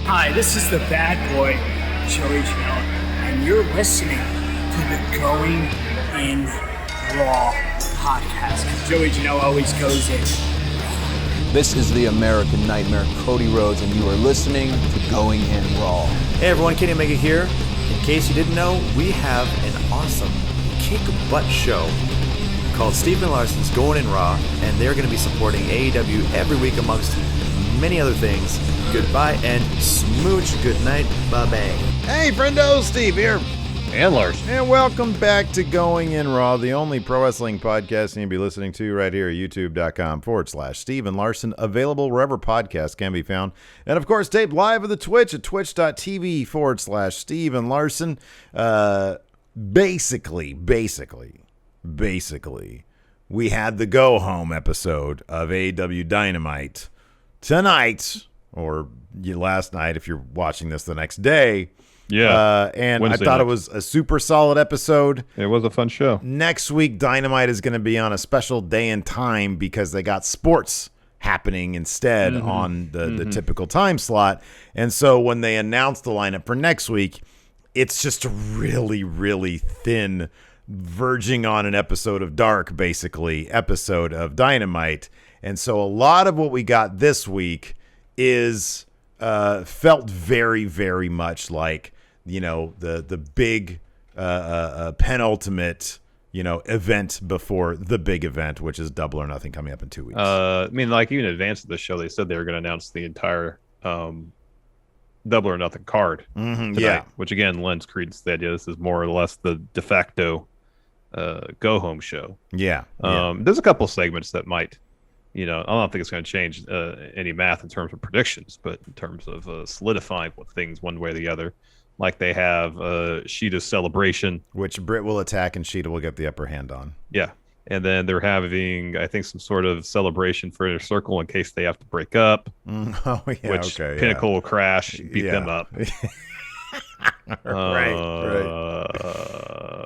Hi, this is the bad boy, Joey Janela, and you're listening to the Going in Raw podcast. Joey Janela always goes in. This is the American Nightmare, Cody Rhodes, and you are listening to Going in Raw. Hey everyone, Kenny Omega here. In case you didn't know, we have an awesome kick butt show called Steven Larson's Going in Raw, and they're going to be supporting AEW every week amongst many other things. Goodbye and smooch. Good night. Bye-bye. Hey, friendo, Steve here. And Larson. And welcome back to Going in Raw, the only pro wrestling podcast you'll be listening to right here at youtube.com/Steven Larson. Available wherever podcasts can be found. And, of course, taped live at the Twitch at twitch.tv/Steven Larson. Basically, we had the go-home episode of AEW Dynamite tonight, or last night if you're watching this the next day. Yeah. And Wednesday I thought night. it was a super solid episode. It was a fun show. Next week, Dynamite is going to be on a special day and time because they got sports happening instead on the typical time slot. And so when they announced the lineup for next week, it's just a really, really thin, verging on an episode of Dark, basically, episode of Dynamite. And so a lot of what we got this week is felt very, very much like, the big penultimate, event before the big event, which is Double or Nothing coming up in 2 weeks. Even in advance of the show, they said they were going to announce the entire Double or Nothing card tonight, yeah. which again lends credence to the idea this is more or less the de facto go-home show. Yeah. There's a couple segments that might, I don't think it's going to change any math in terms of predictions, but in terms of solidifying things one way or the other. Like they have Shida's celebration. Which Britt will attack and Shida will get the upper hand on. Yeah. And then they're having, I think, some sort of celebration for Inner Circle in case they have to break up. Oh, yeah, which okay. Pinnacle will crash, beat them up. right.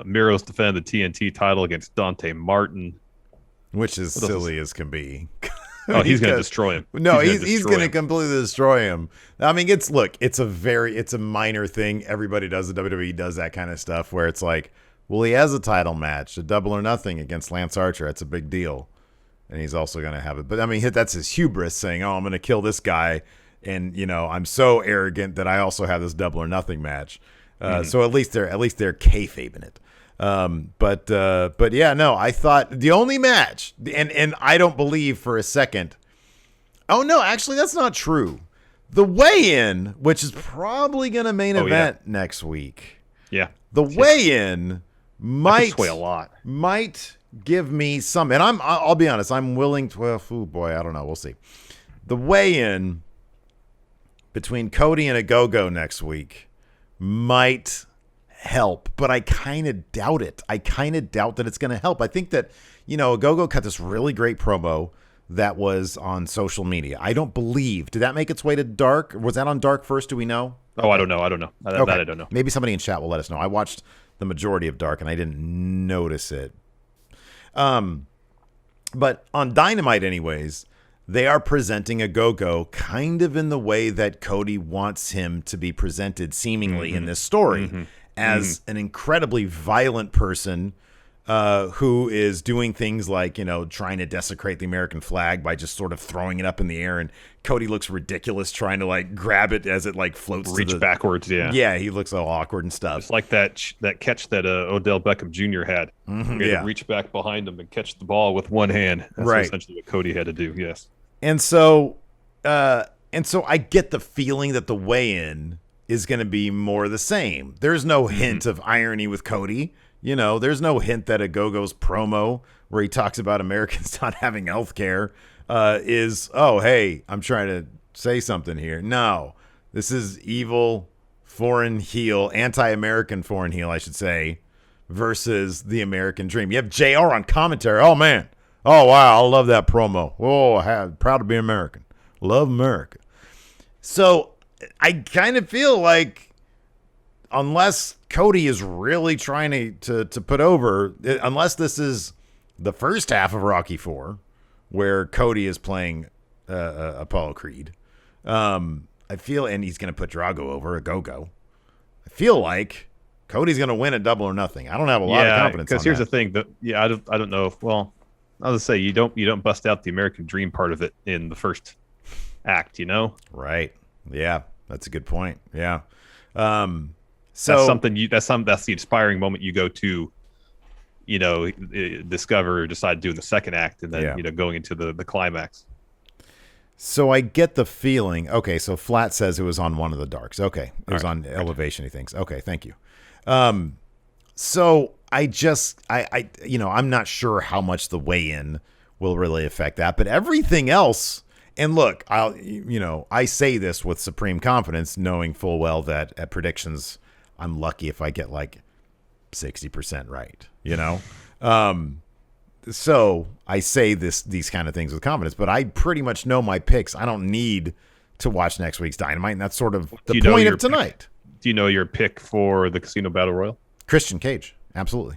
Miro's defending the TNT title against Dante Martin. Which is silly as can be. Oh, he's going to destroy him. No, he's going to completely destroy him. I mean, it's a minor thing. Everybody does it. WWE does that kind of stuff where it's like, well, he has a title match, a Double or Nothing against Lance Archer. That's a big deal. And he's also going to have it. But I mean, that's his hubris saying, oh, I'm going to kill this guy. And, I'm so arrogant that I also have this Double or Nothing match. So at least they're kayfabing it. But yeah, no, I thought the only match, and I don't believe for a second. Oh no, actually that's not true. The weigh-in, which is probably going to main event next week. Yeah. The weigh-in might sway a lot. Might give me some, and I'll be honest, I'm willing to, I don't know. We'll see. The weigh-in between Cody and Ogogo next week might help, but I kind of doubt it. I kind of doubt that it's going to help. I think that, Ogogo cut this really great promo that was on social media. I don't believe. Did that make its way to Dark? Was that on Dark first? Do we know? Oh, I don't know. That I don't know. Maybe somebody in chat will let us know. I watched the majority of Dark and I didn't notice it. But on Dynamite anyways, they are presenting Ogogo kind of in the way that Cody wants him to be presented seemingly in this story. As an incredibly violent person who is doing things like, trying to desecrate the American flag by just sort of throwing it up in the air. And Cody looks ridiculous trying to grab it as it floats. Reach backwards, yeah. Yeah, he looks all awkward and stuff. It's like that catch that Odell Beckham Jr. had. He had to reach back behind him and catch the ball with one hand. That's essentially what Cody had to do, yes. And so I get the feeling that the weigh-in is going to be more the same. There's no hint of irony with Cody. There's no hint that Ogogo's promo where he talks about Americans not having health care is, oh, hey, I'm trying to say something here. No, this is evil foreign heel, anti-American foreign heel, I should say, versus the American dream. You have JR on commentary. Oh, man. Oh, wow. I love that promo. Oh, proud to be American. Love America. So I kind of feel like unless Cody is really trying to put over, unless this is the first half of Rocky IV, where Cody is playing Apollo Creed, and he's going to put Drago over a Ogogo. I feel like Cody's going to win at Double or Nothing. I don't have a lot of confidence. Because here's the thing that I don't know if I'll just say you don't bust out the American Dream part of it in the first act, Right. Yeah, that's a good point. Yeah. So that's something that's the inspiring moment you go to, discover or decide to do in the second act, and then going into the climax. So I get the feeling. Okay, so Flat says it was on one of the darks. Okay, it was on Elevation. He thinks. Okay, thank you. So I'm not sure how much the weigh-in will really affect that, but everything else. And look, I say this with supreme confidence, knowing full well that at predictions, I'm lucky if I get like 60% right. So I say these kind of things with confidence, but I pretty much know my picks. I don't need to watch next week's Dynamite, and that's sort of the point of tonight. Do you know your pick for the Casino Battle Royal? Christian Cage, absolutely.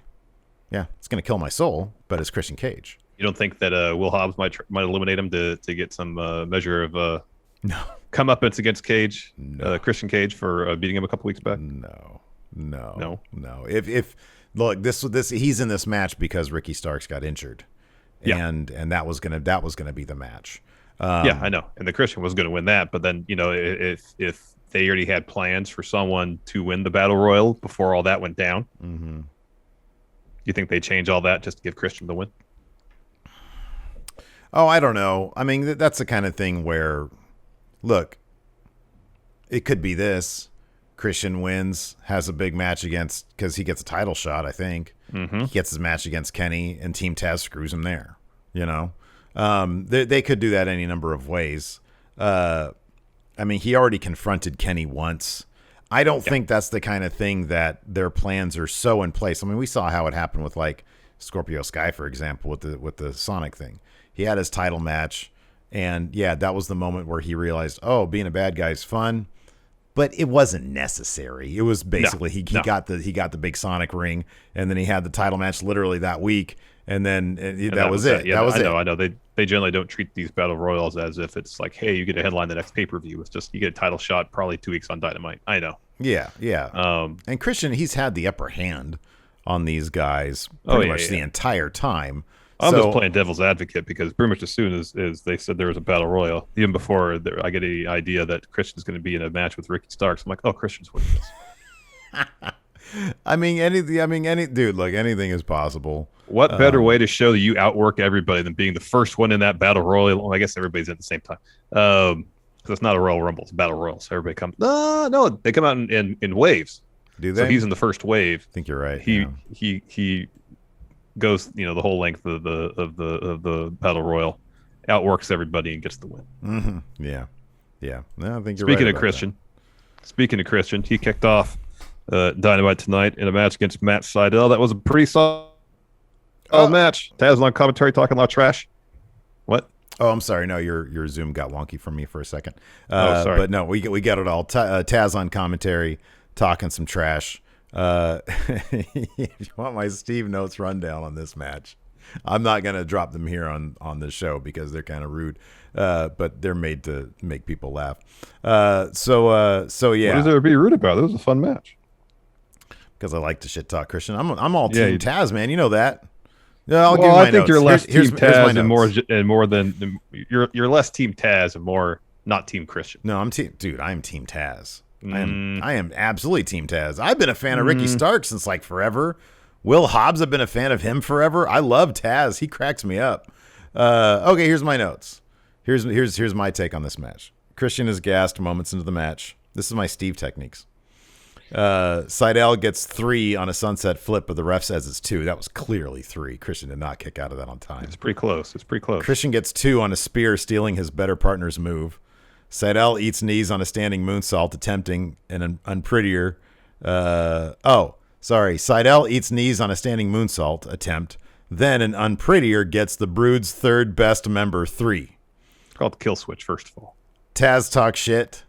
Yeah, it's going to kill my soul, but it's Christian Cage. You don't think that Will Hobbs might eliminate him to get some measure of no comeuppance against Cage, no. Christian Cage for beating him a couple weeks back? No. If look, this he's in this match because Ricky Starks got injured, and that was gonna be the match. Yeah, I know, and the Christian was going to win that, but then if they already had plans for someone to win the Battle Royal before all that went down, you think they change all that just to give Christian the win? Oh, I don't know. I mean, that's the kind of thing where, look, it could be this. Christian wins, has a big match because he gets a title shot, I think. He gets his match against Kenny, and Team Taz screws him there. They could do that any number of ways. I mean, he already confronted Kenny once. I don't think that's the kind of thing that their plans are so in place. I mean, we saw how it happened with like Scorpio Sky, for example, with the Sonic thing. He had his title match, and that was the moment where he realized, oh, being a bad guy is fun, but it wasn't necessary. It was basically he got the big Sonic ring, and then he had the title match literally that week, and then that was it. Yeah, I know. They generally don't treat these battle royals as if it's like, hey, you get a headline the next pay-per-view. It's just you get a title shot probably 2 weeks on Dynamite. I know. Yeah. And Christian, he's had the upper hand on these guys pretty much the entire time. I'm just playing devil's advocate because pretty much as soon as they said there was a battle royal, even before I get the idea that Christian's going to be in a match with Ricky Starks, I'm like, oh, Christian's winning this. I mean, anything is possible. What better way to show that you outwork everybody than being the first one in that battle royal? Well, I guess everybody's at the same time. Because it's not a Royal Rumble, it's a battle royal. So everybody comes. No, they come out in waves. Do they? So he's in the first wave. I think you're right. He goes, the whole length of the battle royal, outworks everybody and gets the win. Mm-hmm. Yeah. No, I think you're Speaking right of Christian, he kicked off Dynamite tonight in a match against Matt Sydal. That was a pretty solid match. Taz was on commentary talking a lot of trash. What? Oh, I'm sorry. No, your Zoom got wonky for me for a second. Sorry. But no, we got it all. Taz on commentary talking some trash. If you want my Steve Notes rundown on this match, I'm not going to drop them here on the show because they're kind of rude, but they're made to make people laugh. So yeah. What is there to be rude about? It was a fun match. Because I like to shit talk Christian. I'm all team Taz, man. You know that. Yeah, I'll give I my think notes. you're less Here's team Taz my and more than you're less team Taz and more not team Christian. No, I'm team Taz. I am absolutely team Taz. I've been a fan of Ricky Starks since like forever. Will Hobbs, I've been a fan of him forever. I love Taz. He cracks me up. Okay, here's my notes. Here's my take on this match. Christian is gassed moments into the match. This is my Steve techniques. Sydal gets 3 on a sunset flip, but the ref says it's 2. That was clearly 3. Christian did not kick out of that on time. It's pretty close. Christian gets 2 on a spear, stealing his better partner's move. Sydal eats knees on a standing moonsault, attempting an unprettier. Sydal eats knees on a standing moonsault attempt. Then an unprettier gets the Brood's third best member 3. It's called the kill switch, first of all. Taz talks shit,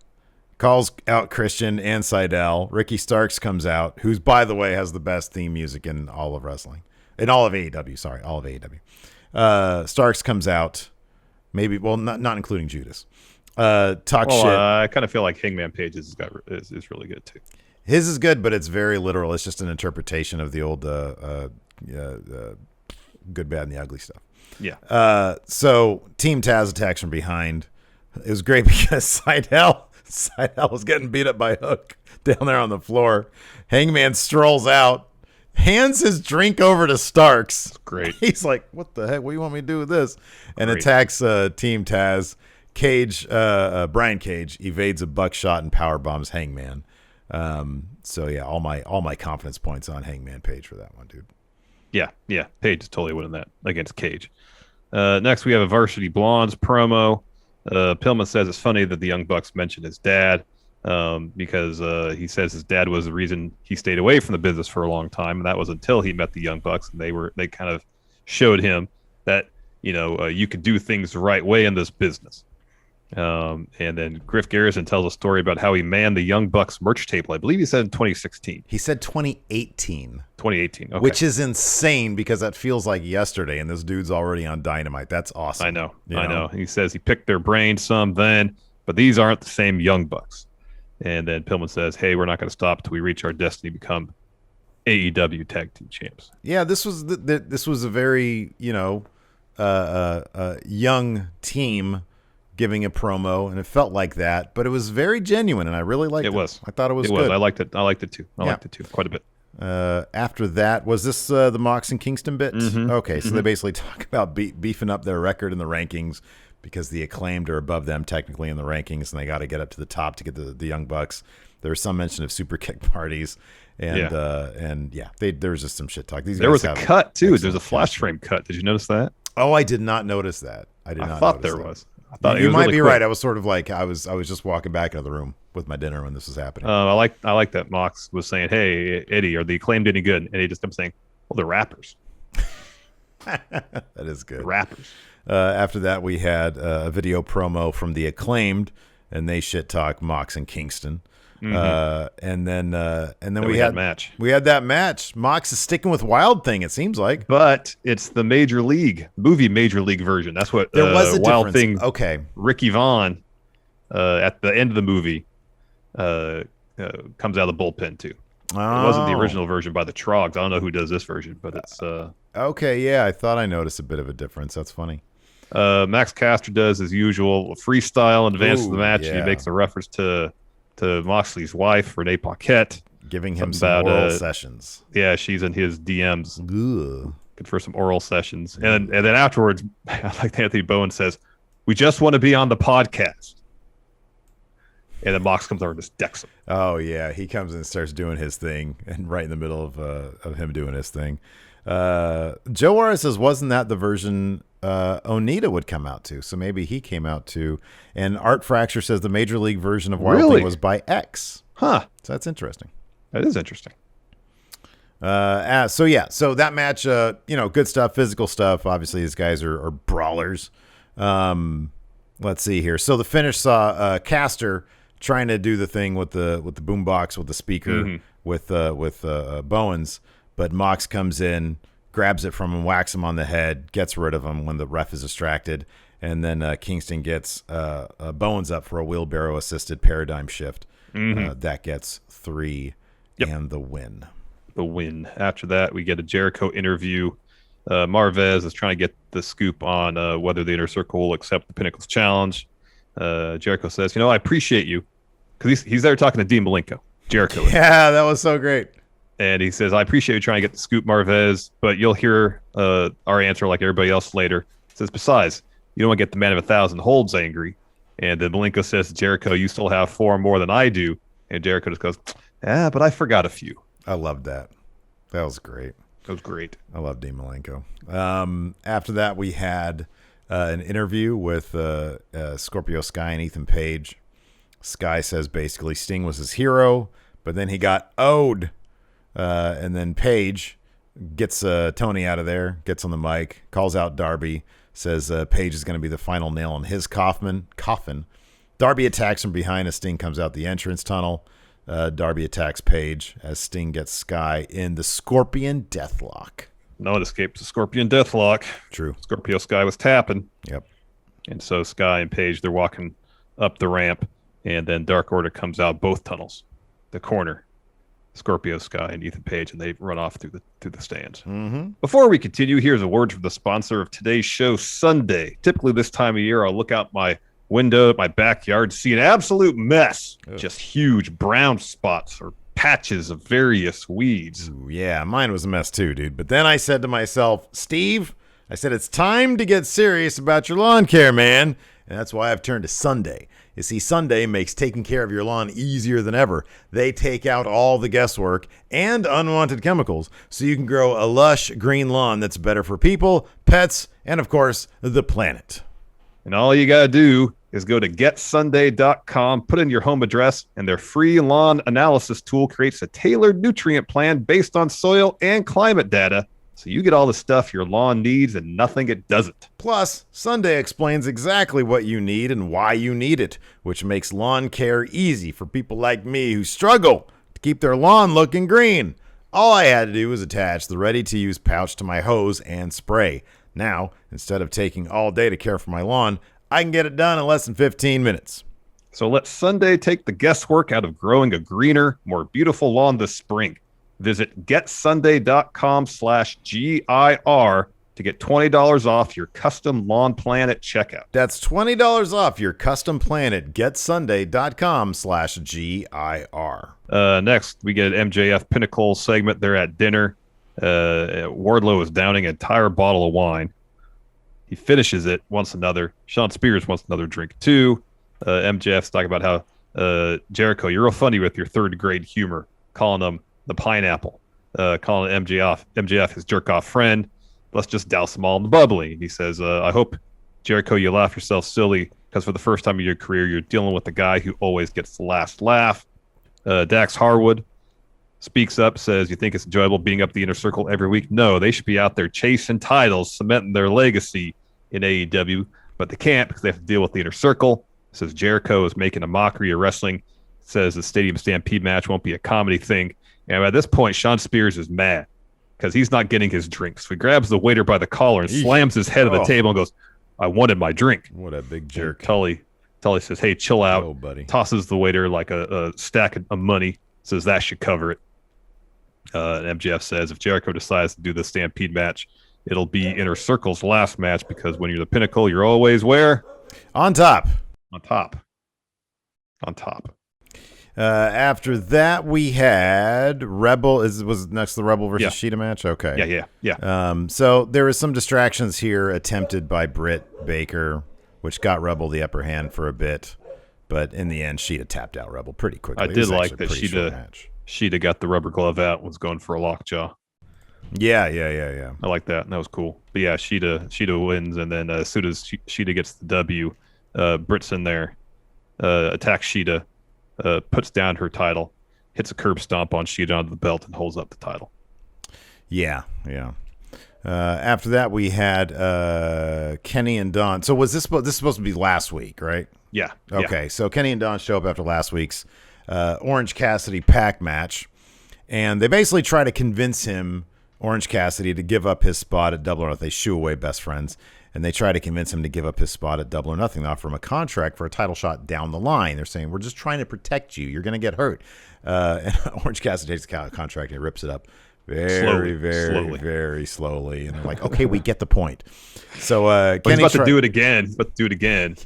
calls out Christian and Sydal. Ricky Starks comes out, who's, by the way, has the best theme music in all of wrestling. In all of AEW, sorry, all of AEW. Starks comes out, not including Judas. talk Well, shit. I kind of feel like Hangman Page is really good too. His is good, but it's very literal. It's just an interpretation of the old good, bad, and the ugly stuff. Yeah. So Team Taz attacks from behind. It was great because Sydal was getting beat up by Hook down there on the floor. Hangman strolls out, hands his drink over to Starks. That's great. He's like, "What the heck? What do you want me to do with this?" And Great. attacks Team Taz. Brian Cage evades a buckshot and power bombs Hangman. So yeah, all my confidence points on Hangman Page for that one, dude. Yeah. Page is totally winning that against Cage. Next, we have a Varsity Blondes promo. Pillman says it's funny that the Young Bucks mentioned his dad because he says his dad was the reason he stayed away from the business for a long time, and that was until he met the Young Bucks, and they kind of showed him that you could do things the right way in this business. And then Griff Garrison tells a story about how he manned the Young Bucks merch table. I believe he said in 2016. He said 2018. 2018, okay. Which is insane because that feels like yesterday, and this dude's already on Dynamite. That's awesome. I know. He says he picked their brains some then, but these aren't the same Young Bucks. And then Pillman says, "Hey, we're not going to stop till we reach our destiny, become AEW Tag Team Champs." Yeah, this was a very young team giving a promo, and it felt like that, but it was very genuine, and I really liked it. I thought it was good. I liked it. I liked it too. I liked it too quite a bit. After that, was this the Mox and Kingston bit? Mm-hmm. Okay, so they basically talk about beefing up their record in the rankings because the Acclaimed are above them technically in the rankings, and they got to get up to the top to get the Young Bucks. There was some mention of super kick parties, and there was just some shit talk. There was a cut too. There's a flash frame cut. Did you notice that? Oh, I did not notice that. I thought there was. I thought you might really be quick. right. I was sort of like I was just walking back into the room with my dinner when this was happening. I like that Mox was saying, "Hey, Eddie, are the Acclaimed any good?" And he just kept saying, "Well, they're rappers." That is good. They're rappers. After that, we had a video promo from the Acclaimed, and they shit talk Mox and Kingston. And then we had match. We had that match. Mox is sticking with Wild Thing. It seems like, but it's the Major League version. That's what there was a Wild difference. Thing. Okay, Ricky Vaughn at the end of the movie comes out of the bullpen too. Oh. It wasn't the original version by the Trogs. I don't know who does this version, but it's okay. Yeah, I thought I noticed a bit of a difference. That's funny. Max Caster does his usual a freestyle in advance of the match. Yeah. He makes a reference to Moxley's wife, Renee Paquette, giving him some oral sessions. Yeah, she's in his DMs. Ugh. Good for some oral sessions. And then afterwards, I like Anthony Bowen says, "We just want to be on the podcast." And then Mox comes over and just decks him. Oh yeah, he comes in and starts doing his thing, and right in the middle of him doing his thing, Joe Juarez says, "Wasn't that the version Onita would come out to?" So maybe he came out to. And Art Fracture says the Major League version of Wild Thing was by X. Huh? So that's interesting. That is interesting. So that match, good stuff, physical stuff. Obviously, these guys are brawlers. Let's see here. So the finish saw Caster trying to do the thing with the boombox with the speaker with Bowens, but Mox comes in, grabs it from him, whacks him on the head, gets rid of him when the ref is distracted, and then Kingston gets Bowens up for a wheelbarrow assisted paradigm shift. That gets 3 and the win. The win. After that, we get a Jericho interview. Marvez is trying to get the scoop on whether the Inner Circle will accept the Pinnacle's challenge. Jericho says, "I appreciate you," because he's there talking to Dean Malenko. Jericho. Yeah, that was so great. And he says, "I appreciate you trying to get the scoop, Marvez, but you'll hear our answer like everybody else later." He says, "Besides, you don't want to get the man of 1,000 holds angry." And then Malenko says to Jericho, "You still have 4 more than I do." And Jericho just goes, "But I forgot a few." I loved that. That was great. That was great. I love Dean Malenko. After that, we had an interview with Scorpio Sky and Ethan Page. Sky says basically Sting was his hero, but then he got owed. And then Page gets Tony out of there, gets on the mic, calls out Darby, says Page is going to be the final nail in his coffin. Darby attacks from behind as Sting comes out the entrance tunnel. Darby attacks Page as Sting gets Sky in the Scorpion Deathlock. No one escapes the Scorpion Deathlock. True. Scorpio Sky was tapping. Yep. And so Sky and Page, they're walking up the ramp, and then Dark Order comes out both tunnels, the corner, Scorpio Sky and Ethan Page, and they run off through the stands. Mm-hmm. Before we continue, here's a word from the sponsor of today's show, Sunday. Typically this time of year, I'll look out my window at my backyard, see an absolute mess, just huge brown spots or patches of various weeds. Ooh, yeah, mine was a mess too, dude. But then I said to myself, Steve, I said, it's time to get serious about your lawn care, man. And that's why I've turned to Sunday. You see, Sunday makes taking care of your lawn easier than ever. They take out all the guesswork and unwanted chemicals so you can grow a lush green lawn that's better for people, pets, and of course, the planet. And all you got to do is go to getsunday.com, put in your home address, and their free lawn analysis tool creates a tailored nutrient plan based on soil and climate data. So you get all the stuff your lawn needs and nothing it doesn't. Plus, Sunday explains exactly what you need and why you need it, which makes lawn care easy for people like me who struggle to keep their lawn looking green. All I had to do was attach the ready-to-use pouch to my hose and spray. Now, instead of taking all day to care for my lawn, I can get it done in less than 15 minutes. So let Sunday take the guesswork out of growing a greener, more beautiful lawn this spring. Visit getsunday.com/GIR to get $20 off your custom lawn plan at checkout. That's $20 off your custom plan at getsunday.com/GIR. Next, we get an MJF Pinnacle segment. They're at dinner. Wardlow is downing an entire bottle of wine. He finishes it, wants another. Sean Spears wants another drink too. MJF's talking about how Jericho, you're real funny with your third grade humor, calling him the pineapple, calling MJF his jerk off friend. Let's just douse them all in the bubbly. He says, I hope, Jericho, you laugh yourself silly because for the first time in your career, you're dealing with the guy who always gets the last laugh. Dax Harwood speaks up, says, you think it's enjoyable being up the inner circle every week? No, they should be out there chasing titles, cementing their legacy in AEW, but they can't because they have to deal with the inner circle. Says Jericho is making a mockery of wrestling. Says the Stadium Stampede match won't be a comedy thing. And at this point, Sean Spears is mad because he's not getting his drink. So he grabs the waiter by the collar and slams his head on the table and goes, I wanted my drink. What a big jerk. Tully says, hey, chill out. Oh, buddy. Tosses the waiter like a stack of money. Says that should cover it. And MJF says if Jericho decides to do the Stampede match, it'll be Inner Circle's last match because when you're the Pinnacle, you're always where? On top. On top. On top. After that, we had Rebel. Was next the Rebel versus Shida match? Okay. Yeah. So there was some distractions here attempted by Britt Baker, which got Rebel the upper hand for a bit. But in the end, Shida tapped out Rebel pretty quickly. I did like that Shida got the rubber glove out and was going for a lockjaw. Yeah. I like that. That was cool. But yeah, Shida wins, and then as soon as Shida gets the W, Britt's in there, attacks Shida, puts down her title, hits a curb stomp on Shida onto the belt, and holds up the title. Yeah. After that, we had Kenny and Don. So was this supposed to be last week, right? Yeah. Okay, so Kenny and Don show up after last week's Orange Cassidy Pac match, and they basically try to convince him, Orange Cassidy, to give up his spot at Double or Nothing. They shoo away best friends, and they try to convince him to give up his spot at Double or Nothing. They offer him a contract for a title shot down the line. They're saying, we're just trying to protect you. You're going to get hurt. And Orange Cassidy takes the contract and he rips it up very slowly. And they're like, okay, we get the point. So Kenny he's about to do it again.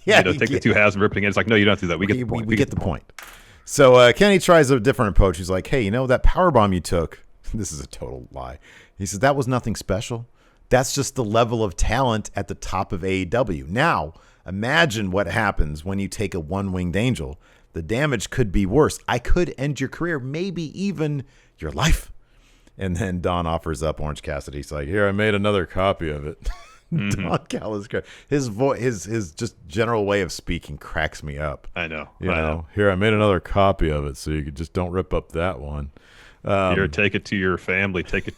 Yeah, take the two halves and rip it again. It's like, no, you don't have to do that. We get the point. We get the point. So Kenny tries a different approach. He's like, hey, that powerbomb you took, this is a total lie. He says, that was nothing special. That's just the level of talent at the top of AEW. Now, imagine what happens when you take a one-winged angel. The damage could be worse. I could end your career, maybe even your life. And then Don offers up Orange Cassidy. He's like, here, I made another copy of it. Mm-hmm. Don Callis, his voice, his just general way of speaking cracks me up. I know. Here, I made another copy of it, so you could just don't rip up that one. Here, take it to your family. Take it,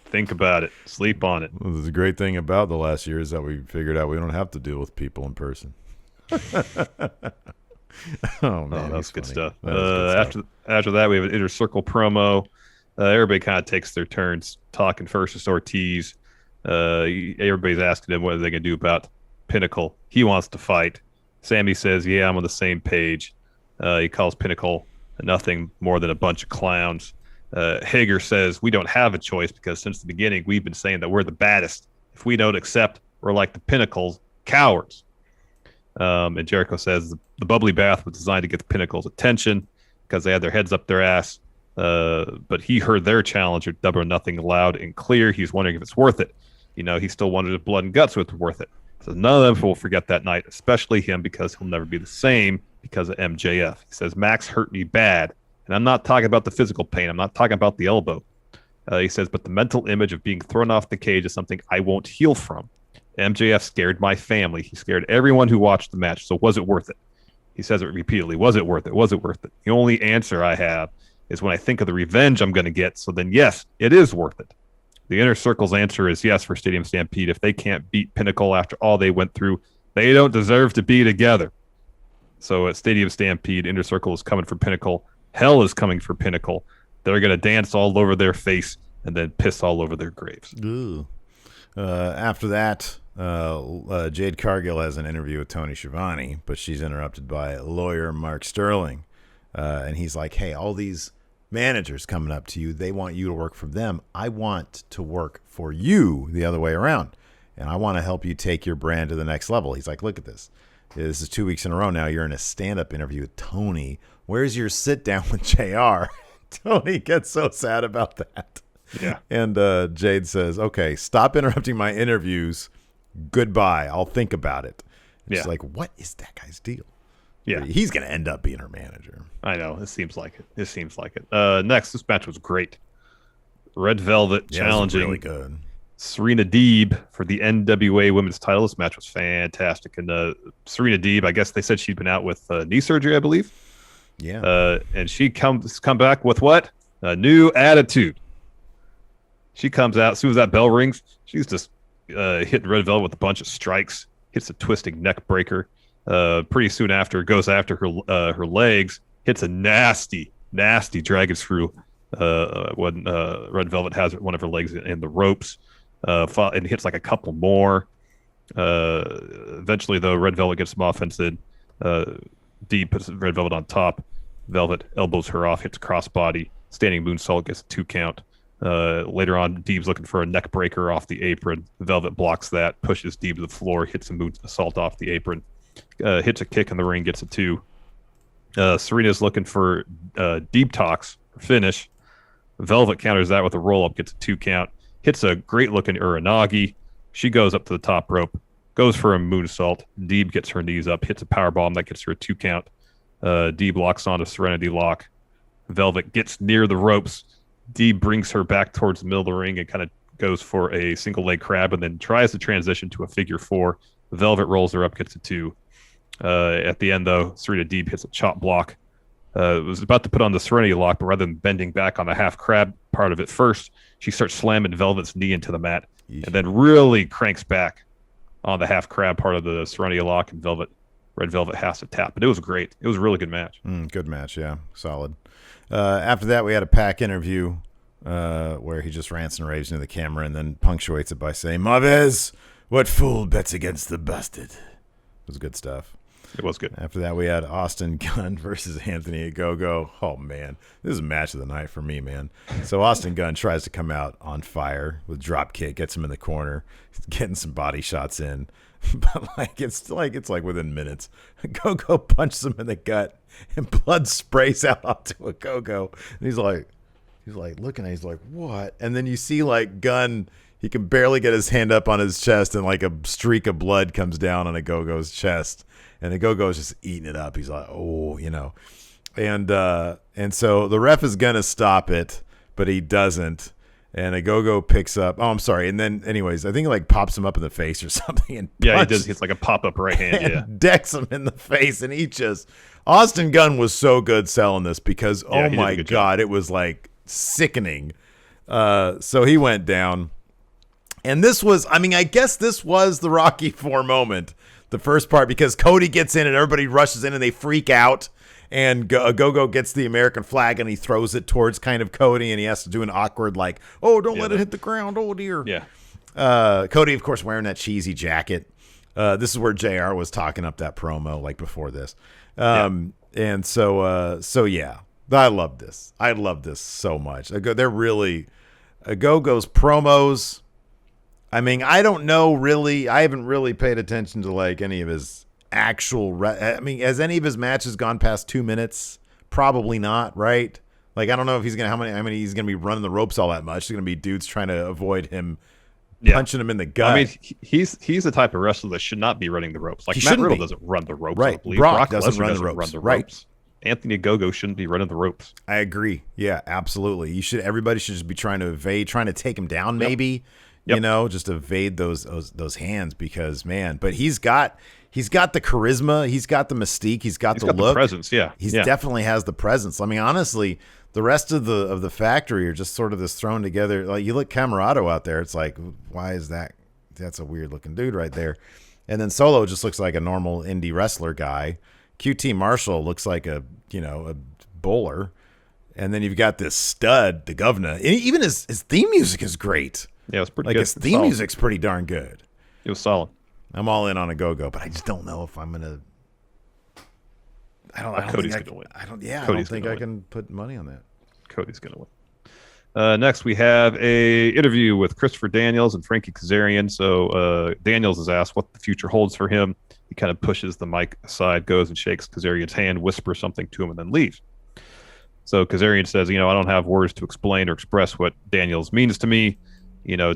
think about it. Sleep on it. Well, the great thing about the last year is that we figured out we don't have to deal with people in person. Oh, man. That's good stuff. After that, we have an Inner Circle promo. Everybody kind of takes their turns talking. First is Ortiz. Everybody's asking him what are they going to do about Pinnacle. He wants to fight. Sammy says, yeah, I'm on the same page. He calls Pinnacle nothing more than a bunch of clowns. Hager says, we don't have a choice because since the beginning, we've been saying that we're the baddest. If we don't accept, we're like the Pinnacles, cowards. And Jericho says the bubbly bath was designed to get the Pinnacle's attention because they had their heads up their ass. But he heard their challenger, Double or Nothing, loud and clear. He's wondering if it's worth it. He still wanted his blood and guts with worth it. So none of them will forget that night, especially him, because he'll never be the same because of MJF. He says, Max hurt me bad. And I'm not talking about the physical pain. I'm not talking about the elbow. He says, but the mental image of being thrown off the cage is something I won't heal from. MJF scared my family. He scared everyone who watched the match. So was it worth it? He says it repeatedly. Was it worth it? Was it worth it? The only answer I have is when I think of the revenge I'm going to get. So then, yes, it is worth it. The Inner Circle's answer is yes for Stadium Stampede. If they can't beat Pinnacle after all they went through, they don't deserve to be together. So at Stadium Stampede, Inner Circle is coming for Pinnacle. Hell is coming for Pinnacle. They're going to dance all over their face and then piss all over their graves. After that, Jade Cargill has an interview with Tony Schiavone, but she's interrupted by lawyer Mark Sterling. And he's like, hey, all these managers coming up to you, they want you to work for them. I want to work for you the other way around. And I want to help you take your brand to the next level. He's like, look at this. This is 2 weeks in a row now. You're in a stand-up interview with Tony. Where's your sit-down with JR? Tony gets so sad about that. Yeah. And Jade says, okay, stop interrupting my interviews. Goodbye. I'll think about it. It's like, what is that guy's deal? Yeah. He's going to end up being her manager. I know. It seems like it. Next, this match was great. Red Velvet challenging really good. Serena Deeb for the NWA Women's title. This match was fantastic. And Serena Deeb, I guess they said she'd been out with knee surgery, I believe. Yeah. And she come back with what? A new attitude. She comes out, as soon as that bell rings, she's just hitting Red Velvet with a bunch of strikes, hits a twisting neck breaker. Pretty soon after, goes after her legs, hits a nasty dragon screw when Red Velvet has one of her legs in the ropes, and hits like a couple more. Eventually, though, Red Velvet gets some offense in. Deeb puts Red Velvet on top. Velvet elbows her off, hits a crossbody. Standing moonsault, gets a 2 count. Later on, Deeb's looking for a neck breaker off the apron. Velvet blocks that, pushes Deeb to the floor, hits a moonsault off the apron. Hits a kick in the ring, gets a 2. Serena's looking for Deep Talks for finish. Velvet counters that with a roll-up, gets a 2 count. Hits a great-looking Uranagi. She goes up to the top rope, goes for a moonsault. Deeb gets her knees up, hits a powerbomb, that gets her a 2 count. Deeb locks on a Serenity lock. Velvet gets near the ropes. Deeb brings her back towards the middle of the ring and kind of goes for a single leg crab and then tries to transition to a figure 4. Velvet rolls her up, gets a 2. At the end, though, Serena Deeb hits a chop block. Was about to put on the Serenity lock, but rather than bending back on the half crab part of it first, she starts slamming Velvet's knee into the mat and then really cranks back on the half crab part of the Serenity lock, and Red Velvet has to tap. But it was great. It was a really good match. Good match, yeah. Solid. After that, we had a Pac interview where he just rants and raves into the camera and then punctuates it by saying, Mavez, what fool bets against the busted? It was good stuff. It was good. After that, we had Austin Gunn versus Anthony Ogogo. Oh, man. This is a match of the night for me, man. So Austin Gunn tries to come out on fire with drop kick, gets him in the corner, getting some body shots in. But it's like within minutes, Ogogo punches him in the gut and blood sprays out onto Ogogo. And he's like looking at it, he's like, what? And then you see like Gunn, he can barely get his hand up on his chest and like a streak of blood comes down on Ogogo's chest. And Ogogo's just eating it up. He's like, oh, And so the ref is going to stop it, but he doesn't. And Ogogo picks up. Oh, I'm sorry. And then, anyways, I think he like pops him up in the face or something. And he does. It's like a pop-up right hand. And decks him in the face. And Austin Gunn was so good selling this because, oh my God, it was like sickening. So he went down. And this was, I guess this was the Rocky IV moment. The first part, because Cody gets in and everybody rushes in and they freak out, and Ogogo gets the American flag and he throws it towards kind of Cody, and he has to do an awkward like, oh, don't let it hit the ground, oh dear. Yeah. Cody, of course, wearing that cheesy jacket. This is where JR was talking up that promo like before this. And so yeah, I love this. I love this so much. They're really Ogogo's promos. I mean, I don't know really. I haven't really paid attention to like any of his actual. I mean, has any of his matches gone past 2 minutes? Probably not, right? Like, I don't know if he's gonna how many he's gonna be running the ropes all that much. There's gonna be dudes trying to avoid him punching him in the gut. I mean, he's the type of wrestler that should not be running the ropes. Like Matt Riddle doesn't run the ropes. Right. I believe. Brock doesn't run the ropes. Right. Anthony Ogogo shouldn't be running the ropes. I agree. Yeah, absolutely. Everybody should just be trying to evade, trying to take him down, maybe. Yep. You know, just evade those hands because man. But he's got the charisma, he's got the mystique, he's got the look, the presence. Yeah, he definitely has the presence. I mean, honestly, the rest of the factory are just sort of this thrown together. Like you look Camarado out there, it's like, why is that? That's a weird looking dude right there. And then Solo just looks like a normal indie wrestler guy. QT Marshall looks like a bowler. And then you've got this stud, the governor. And even his theme music is great. Yeah, it's pretty good. His theme music's pretty darn good. It was solid. I'm all in on Ogogo, but I just don't know if I'm gonna. I don't Cody's think gonna win. I don't think I can put money on that. Cody's gonna win. Next, we have a interview with Christopher Daniels and Frankie Kazarian. So Daniels is asked what the future holds for him. He kind of pushes the mic aside, goes and shakes Kazarian's hand, whispers something to him, and then leaves. So Kazarian says, I don't have words to explain or express what Daniels means to me.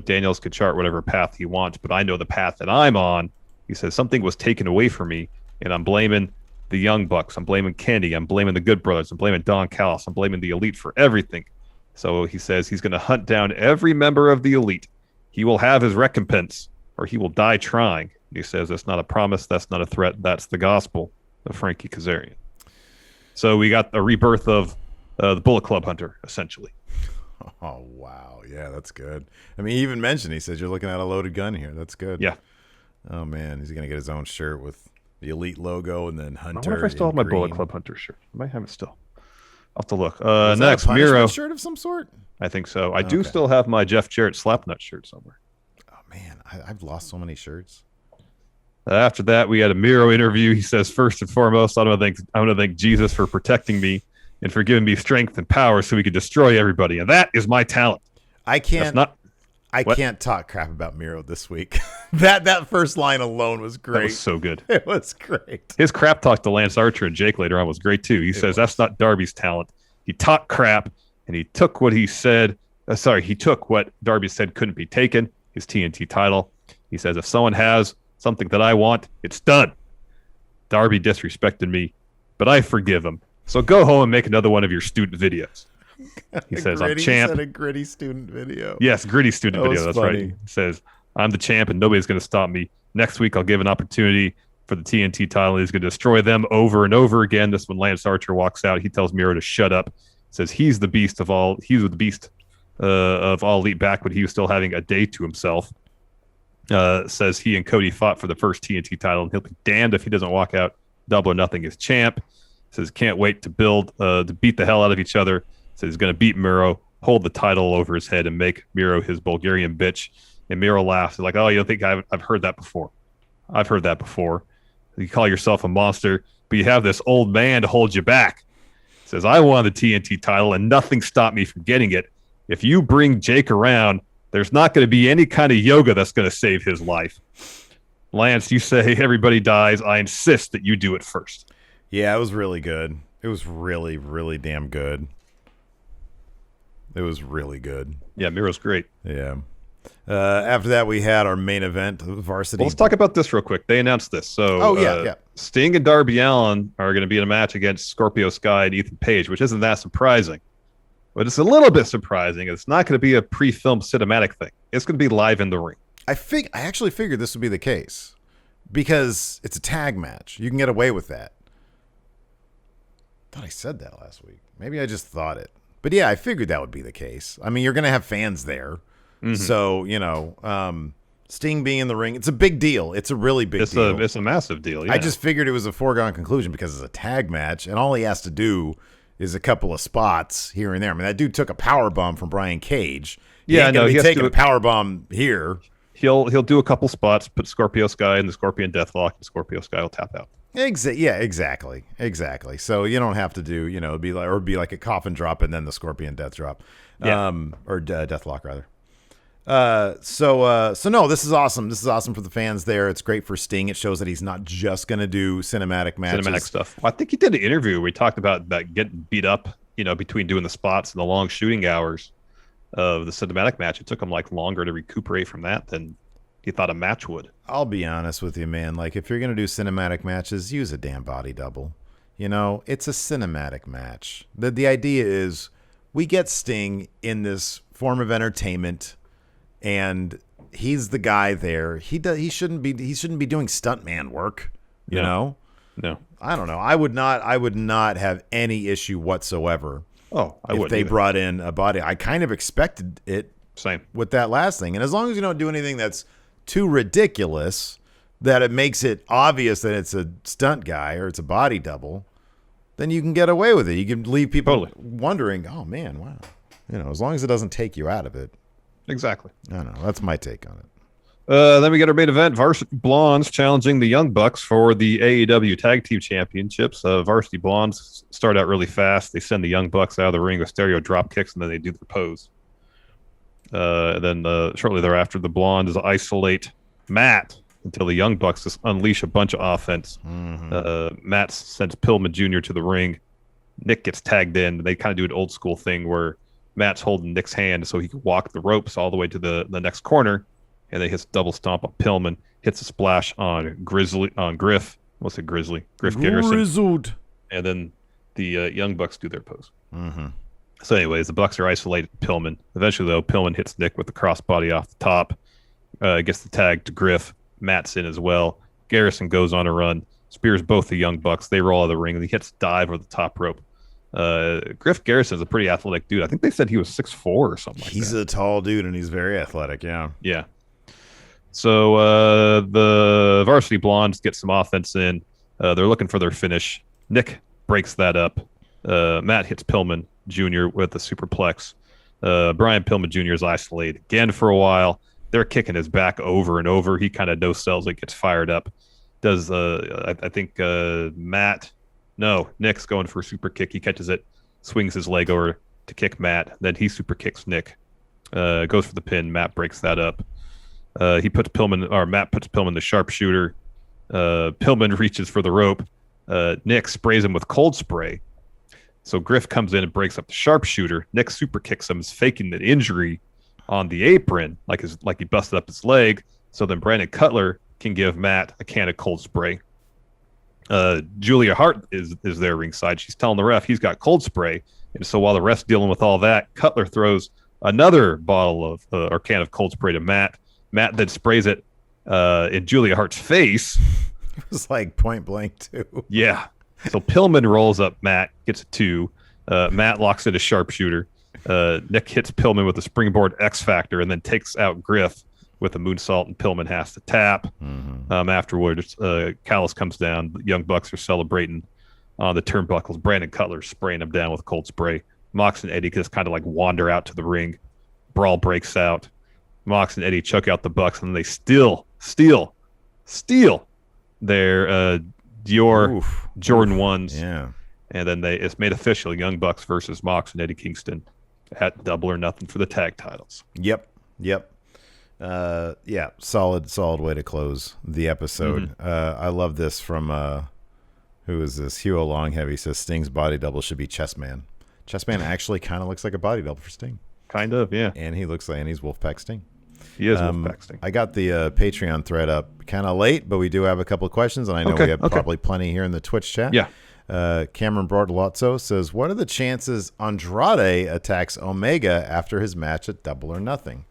Daniels could chart whatever path he wants, but I know the path that I'm on. He says something was taken away from me, and I'm blaming the Young Bucks. I'm blaming Kenny. I'm blaming the Good Brothers. I'm blaming Don Callis. I'm blaming the Elite for everything. So he says he's going to hunt down every member of the Elite. He will have his recompense, or he will die trying. And he says that's not a promise. That's not a threat. That's the gospel of Frankie Kazarian. So we got a rebirth of the Bullet Club Hunter, essentially. Oh, wow. Yeah, that's good. I mean, he even mentioned, he says, you're looking at a loaded gun here. That's good. Yeah. Oh, man. He's going to get his own shirt with the Elite logo and then Hunter. I wonder if I still have my Bullet Club Hunter shirt. I might have it still. I'll have to look. Is next, that a Miro. shirt of some sort? I think so. I do still have my Jeff Jarrett Slapnut shirt somewhere. Oh, man. I've lost so many shirts. After that, we had a Miro interview. He says, first and foremost, I want to thank Jesus for protecting me and for giving me strength and power so we could destroy everybody. And that is my talent. I can't talk crap about Miro this week. that first line alone was great. That was so good. It was great. His crap talk to Lance Archer and Jake later on was great too. He says that's not Darby's talent. He talked crap and he took what he said. He took what Darby said couldn't be taken, his TNT title. He says if someone has something that I want, it's done. Darby disrespected me, but I forgive him. So go home and make another one of your student videos. He says, I'm champ. He said a gritty student video. Yes, gritty student video. That's funny. Right. He says, I'm the champ and nobody's going to stop me. Next week, I'll give an opportunity for the TNT title. He's going to destroy them over and over again. This when Lance Archer walks out, he tells Miro to shut up. Says he's the beast of all. He's the beast of all Elite back when he was still having a day to himself. Says he and Cody fought for the first TNT title, and he'll be damned if he doesn't walk out double or nothing as champ. Says can't wait to beat the hell out of each other. Says he's going to beat Miro, hold the title over his head, and make Miro his Bulgarian bitch. And Miro laughs. He's like, oh, you don't think I've heard that before? I've heard that before. You call yourself a monster, but you have this old man to hold you back. Says I won the TNT title, and nothing stopped me from getting it. If you bring Jake around, there's not going to be any kind of yoga that's going to save his life. Lance, you say everybody dies. I insist that you do it first. Yeah, it was really good. It was really, really damn good. It was really good. Yeah, Miro's great. Yeah. After that, we had our main event, Varsity. Well, let's talk about this real quick. They announced this. So, Sting and Darby Allin are going to be in a match against Scorpio Sky and Ethan Page, which isn't that surprising. But it's a little bit surprising. It's not going to be a pre-filmed cinematic thing. It's going to be live in the ring. I actually figured this would be the case because it's a tag match. You can get away with that. I thought I said that last week. Maybe I just thought it. But yeah, I figured that would be the case. I mean, you're going to have fans there. Mm-hmm. So, Sting being in the ring, it's a big deal. It's a really big deal. It's a massive deal, yeah. I just figured it was a foregone conclusion because it's a tag match, and all he has to do is a couple of spots here and there. I mean, that dude took a power bomb from Brian Cage. He ain't gonna be taking a power bomb here. he'll do a couple spots, put Scorpio Sky in the Scorpion Deathlock, and Scorpio Sky will tap out. Yeah, exactly. So you don't have to do, it'd be like a coffin drop and then the Scorpion Death Drop, or Deathlock rather. So no, this is awesome. This is awesome for the fans there. It's great for Sting. It shows that he's not just going to do cinematic matches. Cinematic stuff. Well, I think he did an interview where he talked about getting beat up, between doing the spots and the long shooting hours of the cinematic match. It took him longer to recuperate from that than he thought a match would. I'll be honest with you, man. If you're going to do cinematic matches, use a damn body double. It's a cinematic match. The idea is we get Sting in this form of entertainment, and he's the guy there. He shouldn't be doing stuntman work, you know? No. I don't know. I would not have any issue whatsoever. Oh, I would. If they brought in a body. I kind of expected it. Same. With that last thing. And as long as you don't do anything that's too ridiculous that it makes it obvious that it's a stunt guy or it's a body double, then you can get away with it. You can leave people wondering, oh man, wow. As long as it doesn't take you out of it. Exactly. I don't know. That's my take on it. Then we get our main event, Varsity Blondes challenging the Young Bucks for the AEW Tag Team Championships. Varsity Blondes start out really fast. They send the Young Bucks out of the ring with stereo drop kicks, and then they do their pose. Then shortly thereafter, the Blondes isolate Matt until the Young Bucks just unleash a bunch of offense. Matt sends Pillman Jr. to the ring. Nick gets tagged in. They kind of do an old school thing where Matt's holding Nick's hand so he can walk the ropes all the way to the next corner, and then hits double stomp on Pillman, hits a splash on Griff. What's it, Grizzly? Griff Garrison. Grizzled. And then the Young Bucks do their pose. So anyways, the Bucks are isolated Pillman. Eventually, though, Pillman hits Nick with the crossbody off the top. Gets the tag to Griff. Matt's in as well. Garrison goes on a run. Spears both the Young Bucks. They roll out of the ring. And he hits dive over the top rope. Griff Garrison's a pretty athletic dude. I think they said he was 6'4" or something like that. He's a tall dude, and he's very athletic, yeah. Yeah. So the Varsity Blondes get some offense in. They're looking for their finish. Nick breaks that up. Matt hits Pillman Jr. with a superplex. Brian Pillman Jr. is isolated again for a while. They're kicking his back over and over. He kind of no-sells it, gets fired up. I think Nick's going for a super kick. He catches it, swings his leg over to kick Matt. Then he super kicks Nick. Goes for the pin. Matt breaks that up. Matt puts Pillman in the sharpshooter. Pillman reaches for the rope. Nick sprays him with cold spray. So Griff comes in and breaks up the sharpshooter. Nick super kicks him, is faking the injury on the apron, like he busted up his leg. So then Brandon Cutler can give Matt a can of cold spray. Julia Hart is there ringside. She's telling the ref he's got cold spray. And so while the ref's dealing with all that, Cutler throws another bottle of or can of cold spray to Matt. Matt then sprays it in Julia Hart's face. It was like point blank, too. Yeah. So Pillman rolls up Matt, gets a 2. Matt locks in a sharpshooter. Nick hits Pillman with a springboard X Factor and then takes out Griff with a moonsault, and Pillman has to tap. Afterwards, Callis comes down. The Young Bucks are celebrating on the turnbuckles. Brandon Cutler spraying him down with cold spray. Mox and Eddie just kind of wander out to the ring. Brawl breaks out. Mox and Eddie choke out the Bucks, and then they steal their Dior Jordan 1s. Yeah. And then it's made official: Young Bucks versus Mox and Eddie Kingston at Double or Nothing for the tag titles. Yep. Solid way to close the episode. I love this from who is this? Hugo Longheavy says Sting's body double should be Chessman. Chessman actually kind of looks like a body double for Sting. Kind of, yeah. And he looks like, and he's Wolfpack Sting. He is Wolfpack Sting. I got the Patreon thread up kind of late, but we do have a couple of questions, and I know we have probably plenty here in the Twitch chat. Yeah. Cameron Bordolazzo says, what are the chances Andrade attacks Omega after his match at Double or Nothing?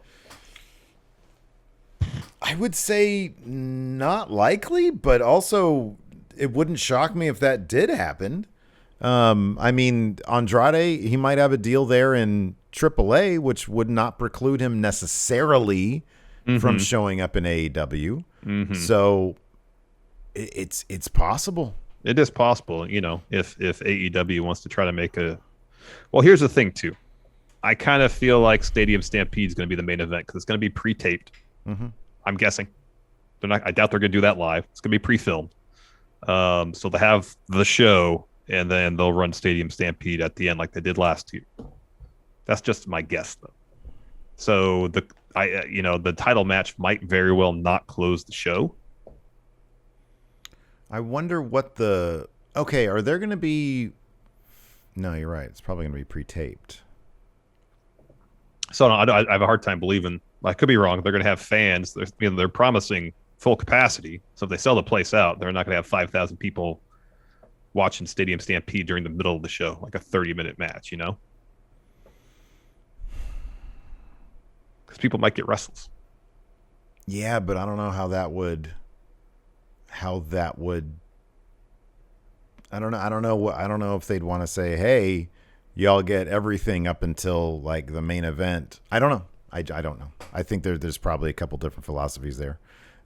I would say not likely, but also it wouldn't shock me if that did happen. I mean, Andrade, he might have a deal there in AAA, which would not preclude him necessarily from showing up in AEW. So it's possible. It is possible, if AEW wants to try to make a... Well, here's the thing, too. I kind of feel like Stadium Stampede is going to be the main event because it's going to be pre-taped. I'm guessing. They're not. I doubt they're going to do that live. It's going to be pre-filmed. So they have the show, and then they'll run Stadium Stampede at the end like they did last year. That's just my guess, though. So the title match might very well not close the show. I wonder what the... Okay, are there going to be... No, you're right. It's probably going to be pre-taped. So I have a hard time believing... I could be wrong. They're going to have fans. They're promising full capacity. So if they sell the place out, they're not going to have 5,000 people watching Stadium Stampede during the middle of the show, like a 30-minute match, you know? Because people might get restless. Yeah, but I don't know how that would... I don't know if they'd want to say, hey, y'all get everything up until like the main event. I don't know. I don't know. I think there's probably a couple different philosophies there.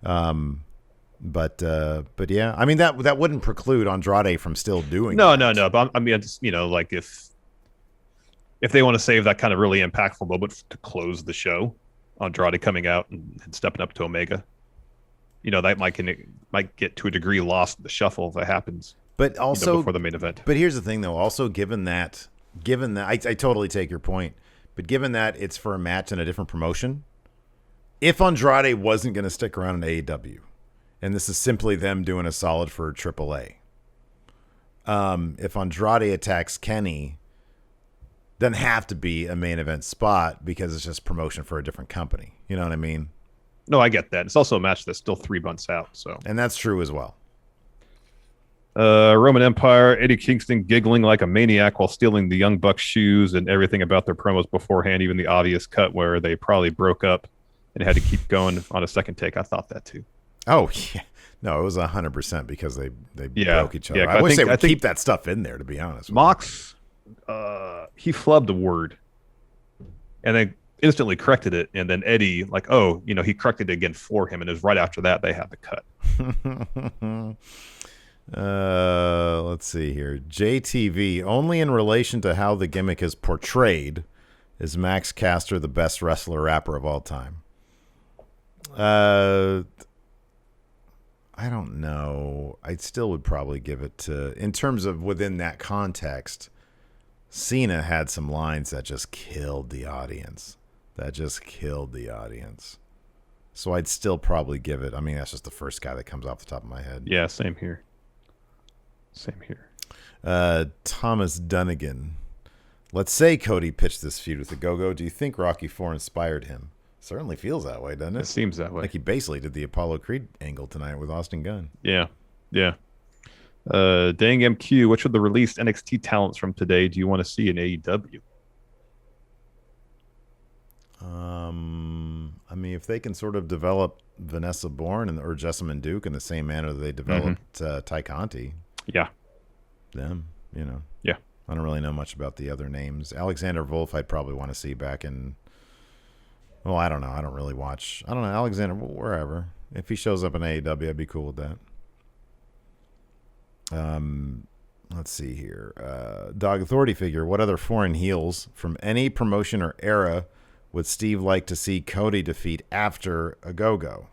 But yeah, I mean that wouldn't preclude Andrade from still doing No. But I mean, just, like if they want to save that kind of really impactful moment to close the show, Andrade coming out and stepping up to Omega, that might get to a degree lost in the shuffle if that happens. But also before the main event. But here's the thing, though. Also, given that I totally take your point, but given that it's for a match in a different promotion, if Andrade wasn't going to stick around in AEW, and this is simply them doing a solid for AAA, if Andrade attacks Kenny, doesn't have to be a main event spot because it's just promotion for a different company. You know what I mean? No, I get that. It's also a match that's still 3 months out. So, and that's true as well. Roman Empire, Eddie Kingston giggling like a maniac while stealing the Young Bucks shoes and everything about their promos beforehand, even the obvious cut where they probably broke up and had to keep going on a second take. I thought that too. Oh, yeah. No, it was 100% because they broke each other. Yeah, I wish they would keep that stuff in there, to be honest. Mox, he flubbed a word and then instantly corrected it. And then Eddie, he corrected it again for him. And it was right after that they had the cut. Let's see here. JTV, only in relation to how the gimmick is portrayed is Max Caster the best wrestler rapper of all time. I don't know. I still would probably give it to, in terms of within that context, Cena had some lines that just killed the audience. So I'd still probably give it. I mean, that's just the first guy that comes off the top of my head. Yeah, same here. Thomas Dunnigan. Let's say Cody pitched this feud with Ogogo. Do you think Rocky IV inspired him? Certainly feels that way, doesn't it? It seems that way. Like he basically did the Apollo Creed angle tonight with Austin Gunn. Yeah. Dang MQ, which of the released NXT talents from today do you want to see in AEW? I mean, if they can sort of develop Vanessa Bourne or Jessamine Duke in the same manner that they developed Ty Conti. Yeah. Them, Yeah. I don't really know much about the other names. Alexander Wolf, I'd probably want to see back in. Well, I don't know. I don't really watch. I don't know. Alexander, wherever. If he shows up in AEW, I'd be cool with that. Let's see here. Dog Authority figure. What other foreign heels from any promotion or era would Steve like to see Cody defeat after Ogogo?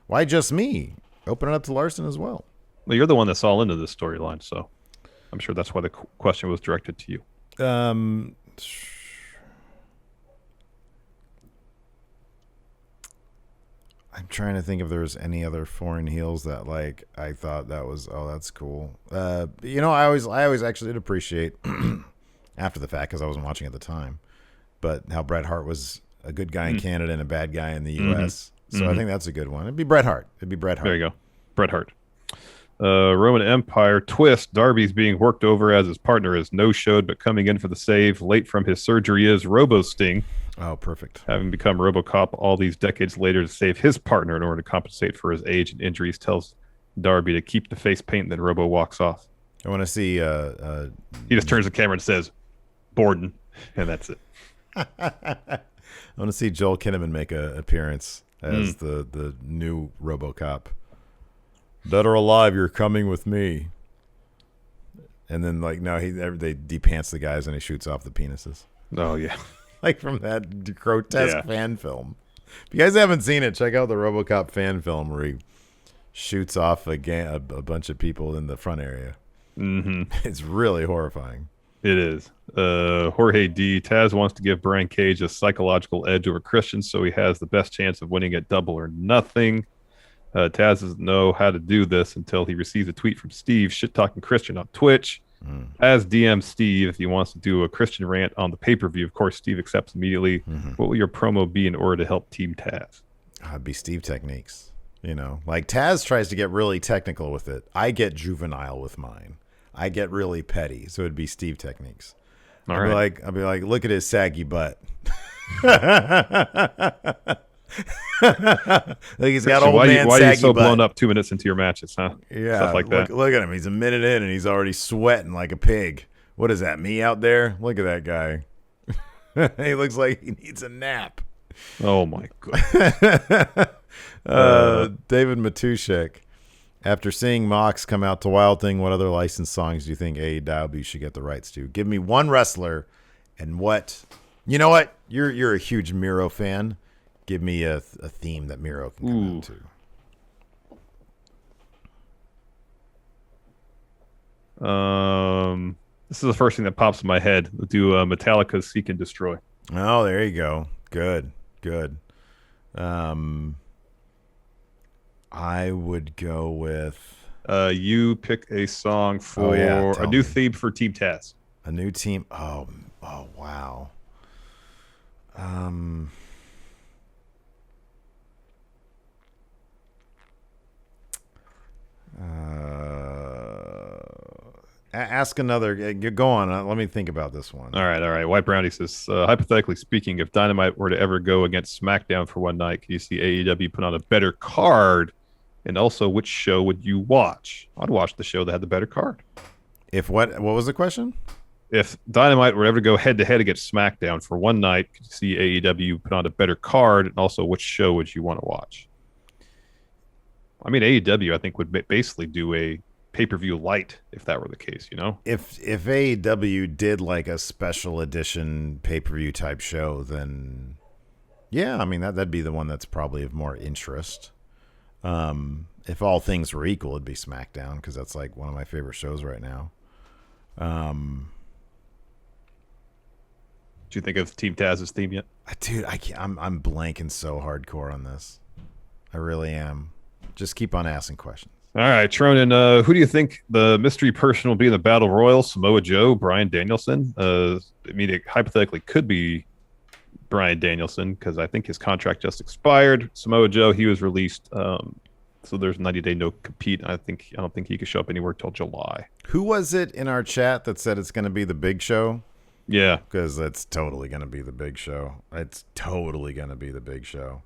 Why just me? Open it up to Larson as well. Well, you're the one that's all into this storyline, so I'm sure that's why the question was directed to you. I'm trying to think if there's any other foreign heels that I thought that was that's cool. I always actually did appreciate after the fact because I wasn't watching at the time, but how Bret Hart was a good guy in Canada and a bad guy in the U.S. So I think that's a good one. It'd be Bret Hart. There you go, Bret Hart. Roman Empire twist. Darby's being worked over as his partner is no-showed, but coming in for the save. Late from his surgery is Robo Sting. Oh, perfect. Having become RoboCop all these decades later to save his partner in order to compensate for his age and injuries, tells Darby to keep the face paint, and then Robo walks off. I want to see... he just turns the camera and says, Borden, and that's it. I want to see Joel Kinnaman make an appearance as the new RoboCop. Dead or alive, you're coming with me. And then, they de-pants the guys and he shoots off the penises. Oh, yeah. Like from that grotesque fan film. If you guys haven't seen it, check out the RoboCop fan film where he shoots off a bunch of people in the front area. Mm-hmm. It's really horrifying. It is. Jorge D. Taz wants to give Brian Cage a psychological edge over Christian, so he has the best chance of winning at Double or Nothing. Taz doesn't know how to do this until he receives a tweet from Steve shit-talking Christian on Twitch. As DM Steve, if he wants to do a Christian rant on the pay-per-view, of course, Steve accepts immediately. What will your promo be in order to help Team Taz? It'd be Steve techniques. You know, like Taz tries to get really technical with it. I get juvenile with mine. I get really petty. So it'd be Steve techniques. I'll be like, look at his saggy butt. Like he's got old man why saggy are you so butt. Blown up 2 minutes into your matches, huh? Yeah, Stuff like that. Look at him. He's a minute in and he's already sweating like a pig. What is that, me out there? Look at that guy. He looks like he needs a nap. Oh, my God. David Matushek. After seeing Mox come out to Wild Thing, what other licensed songs do you think AEW should get the rights to? Give me one wrestler and what... You know what? You're a huge Miro fan. Give me a theme that Miro can come out to. This is the first thing that pops in my head. We'll do Metallica's Seek and Destroy. Oh, there you go. Good. I would go with... You pick a song for a new theme for Team Taz. A new team? Oh, wow. Ask another. Go on. Let me think about this one. All right. White Brownie says, hypothetically speaking, if Dynamite were to ever go against SmackDown for one night, could you see AEW put on a better card? And also, which show would you watch? I'd watch the show that had the better card. If what was the question? If Dynamite were ever to go head-to-head against SmackDown for one night, could you see AEW put on a better card? And also, which show would you want to watch? I mean, AEW, I think, would basically do a pay-per-view light if that were the case, you know? If AEW did like a special edition pay-per-view type show, then yeah, I mean, that'd be the one that's probably of more interest. If all things were equal, it'd be SmackDown because that's like one of my favorite shows right now. Do you think of Team Taz's theme yet? Dude, I can't. I'm blanking so hardcore on this. I really am. Just keep on asking questions. All right, Tronin, who do you think the mystery person will be in the Battle Royal? Samoa Joe, Bryan Danielson? I mean, it hypothetically could be Bryan Danielson because I think his contract just expired. Samoa Joe, he was released, so there's 90-day no compete. I don't think he could show up anywhere till July. Who was it in our chat that said it's going to be the Big Show? Yeah, because it's totally going to be the Big Show. It's totally going to be the Big Show.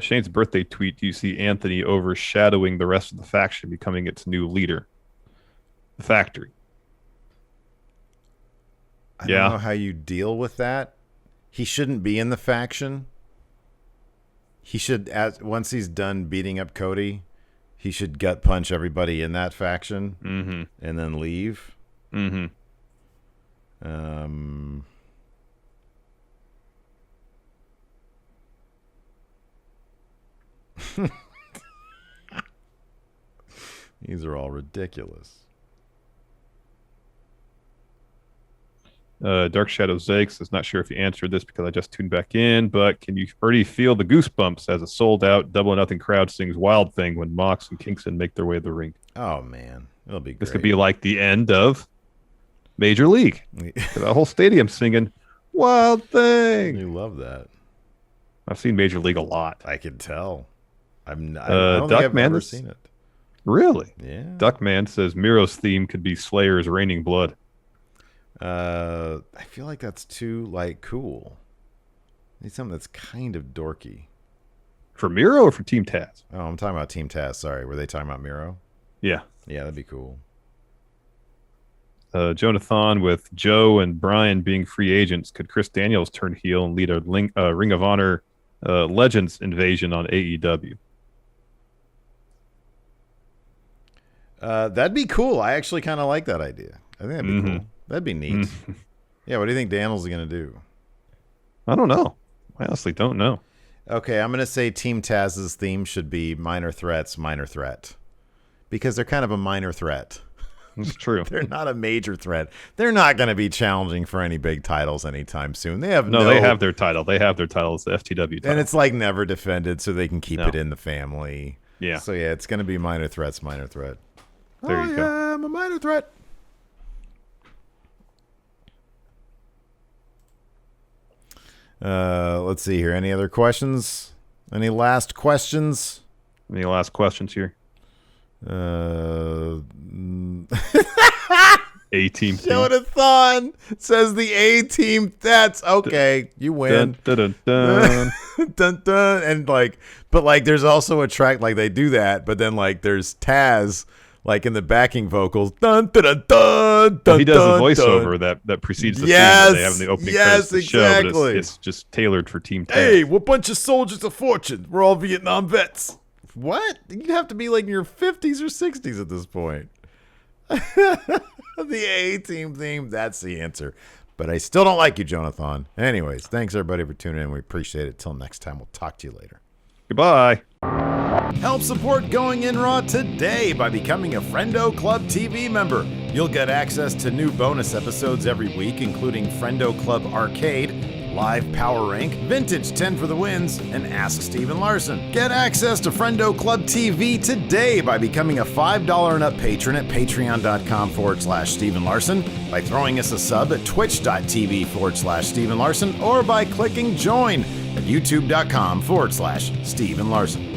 Shane's birthday tweet, do you see Anthony overshadowing the rest of the faction, becoming its new leader? The Factory. I don't know how you deal with that. He shouldn't be in the faction. He should, once he's done beating up Cody, he should gut punch everybody in that faction and then leave. These are all ridiculous. Dark Shadow Zakes is not sure if you answered this because I just tuned back in, but can you already feel the goosebumps as a sold-out Double or Nothing crowd sings Wild Thing when Mox and Kingston make their way to the ring? Oh, man. It'll be great. This could be like the end of Major League. The whole stadium singing Wild Thing. You love that. I've seen Major League a lot. I can tell. I don't think I've ever seen it. Really? Yeah. Duckman says Miro's theme could be Slayer's Raining Blood. I feel like that's too cool. I need something that's kind of dorky. For Miro or for Team Taz? Oh, I'm talking about Team Taz. Sorry, were they talking about Miro? Yeah. Yeah, that'd be cool. Jonathan, with Joe and Brian being free agents, could Chris Daniels turn heel and lead a Ring of Honor Legends invasion on AEW? That'd be cool. I actually kind of like that idea. I think that'd be cool. That'd be neat. Yeah, what do you think Daniel's going to do? I don't know. I honestly don't know. Okay, I'm going to say Team Taz's theme should be minor threats, minor threat. Because they're kind of a minor threat. It's true. They're not a major threat. They're not going to be challenging for any big titles anytime soon. They have they have their title. They have their title. It's the FTW title. And it's like never defended, so they can keep it in the family. Yeah. So yeah, it's going to be minor threats, minor threat. There you go. I'm a minor threat. Let's see here. Any other questions? Any last questions? Any last questions here? A-team. Jonathan says the A-team. That's okay. You win. Dun, dun, dun, dun. Dun, dun. And but there's also a track like they do that, but then there's Taz in the backing vocals. Dun dun dun dun. Well, he does dun, the voiceover dun. that precedes the theme that they have in the opening credits of the show, exactly. but it's just tailored for Team Taz. Hey, we're a bunch of soldiers of fortune. We're all Vietnam vets. What? You'd have to be in your 50s or 60s at this point. The A-team theme, that's the answer. But I still don't like you, Jonathan. Anyways, thanks everybody for tuning in. We appreciate it. Till next time, we'll talk to you later. Goodbye. Help support Going In Raw today by becoming a Friendo Club TV member. You'll get access to new bonus episodes every week, including Friendo Club Arcade, Live Power Rank, Vintage 10 for the Wins, and Ask Steven Larson. Get access to Friendo Club TV today by becoming a $5 and up patron at patreon.com/Steven Larson, by throwing us a sub at twitch.tv/Steven Larson, or by clicking join at youtube.com/Steven Larson.